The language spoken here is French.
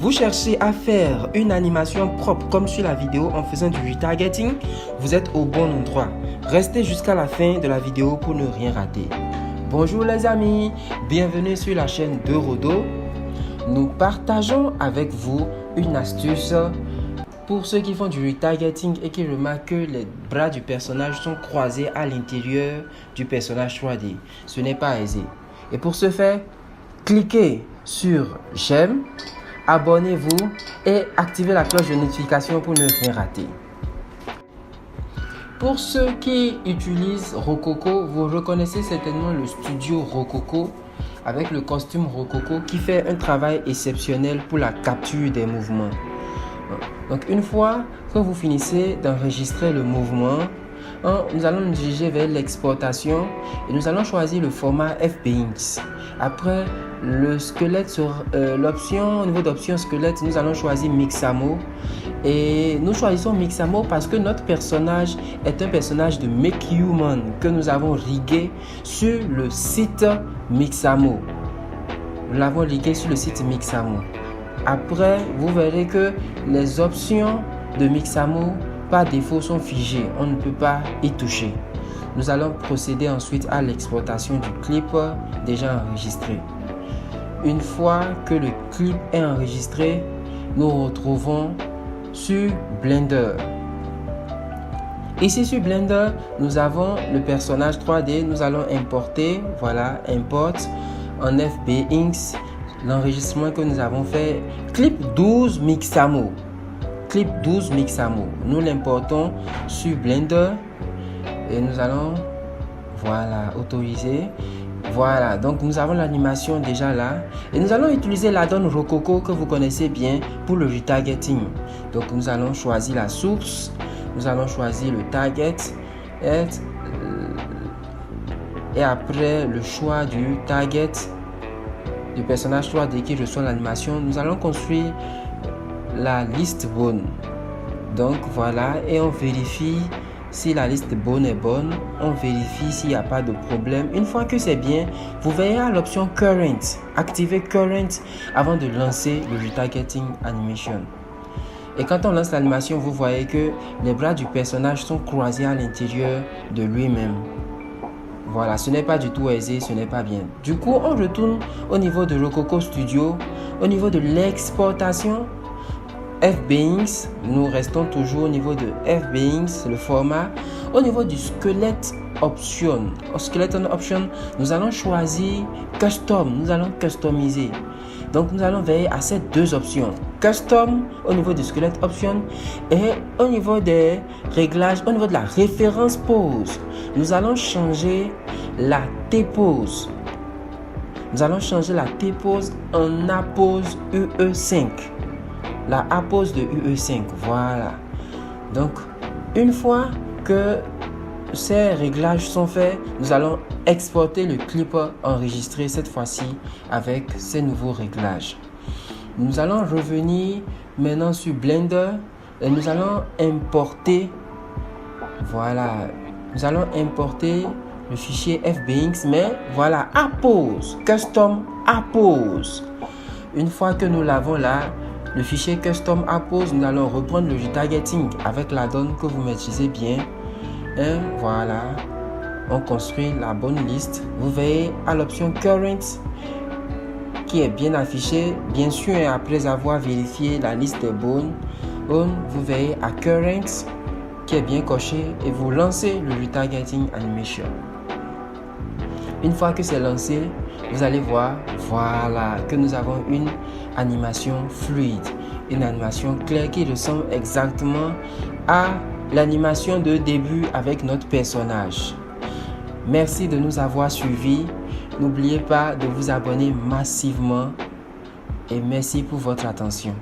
Vous cherchez à faire une animation propre comme sur la vidéo en faisant du retargeting? Vous êtes au bon endroit. Restez jusqu'à la fin de la vidéo pour ne rien rater. Bonjour les amis, bienvenue sur la chaîne de Rodo. Nous partageons avec vous une astuce pour ceux qui font du retargeting et qui remarquent que les bras du personnage sont croisés à l'intérieur du personnage 3D. Ce n'est pas aisé. Et pour ce faire, cliquez sur j'aime, abonnez-vous et activez la cloche de notification pour ne rien rater. Pour ceux qui utilisent Rococo, vous reconnaissez certainement le studio Rococo avec le costume Rococo qui fait un travail exceptionnel pour la capture des mouvements. Donc une fois que vous finissez d'enregistrer le mouvement, nous allons nous diriger vers l'exportation et nous allons choisir le format FBX. Après le squelette sur l'option, au niveau d'option squelette, nous allons choisir Mixamo. Et nous choisissons Mixamo parce que notre personnage est un personnage de Make Human que nous avons rigué sur le site Mixamo. Nous l'avons rigué sur le site Mixamo. Après, vous verrez que les options de Mixamo par défaut sont figées. On ne peut pas y toucher. Nous allons procéder ensuite à l'exportation du clip déjà enregistré. Une fois que le clip est enregistré, nous retrouvons sur Blender. Ici sur Blender, nous avons le personnage 3D. Nous allons importer, voilà, import en FBX. L'enregistrement que nous avons fait, clip 12 Mixamo. Clip 12 Mixamo. Nous l'importons sur Blender et nous allons, voilà, autoriser. Voilà, donc nous avons l'animation déjà là et nous allons utiliser l'add-on Rococo que vous connaissez bien pour le retargeting. Donc nous allons choisir la source, nous allons choisir le target et après le choix du target du personnage 3D qui reçoit l'animation, nous allons construire la liste bonne. Donc voilà, et on vérifie si la liste bonne est bonne, on vérifie s'il n'y a pas de problème. Une fois que c'est bien, vous verrez à l'option Current. Activez Current avant de lancer le retargeting animation. Et quand on lance l'animation, vous voyez que les bras du personnage sont croisés à l'intérieur de lui-même. Voilà, ce n'est pas du tout aisé, ce n'est pas bien. Du coup, on retourne au niveau de Rococo Studio, au niveau de l'exportation. FBX, nous restons toujours au niveau de FBX, le format. Au niveau du squelette option, au skeleton option, nous allons choisir custom, nous allons customiser. Donc nous allons veiller à ces deux options, custom au niveau du squelette option et au niveau des réglages, au niveau de la référence pose, nous allons changer la T-pose. Nous allons changer la T-pose en A-pose UE5. La A-pose de UE5, voilà. Donc, une fois que ces réglages sont faits, nous allons exporter le clip enregistré cette fois-ci avec ces nouveaux réglages. Nous allons revenir maintenant sur Blender et nous allons importer, voilà, nous allons importer le fichier FBX, mais voilà, A-pose, custom A-pose. Une fois que nous l'avons là, le fichier custom A-pose, nous allons reprendre le retargeting avec la donne que vous maîtrisez bien. Et voilà, on construit la bonne liste. Vous voyez à l'option current qui est bien affichée. Bien sûr, après avoir vérifié la liste est bonne, vous voyez à current qui est bien coché et vous lancez le retargeting animation. Une fois que c'est lancé, vous allez voir, voilà, que nous avons une animation fluide, une animation claire qui ressemble exactement à l'animation de début avec notre personnage. Merci de nous avoir suivis. N'oubliez pas de vous abonner massivement et merci pour votre attention.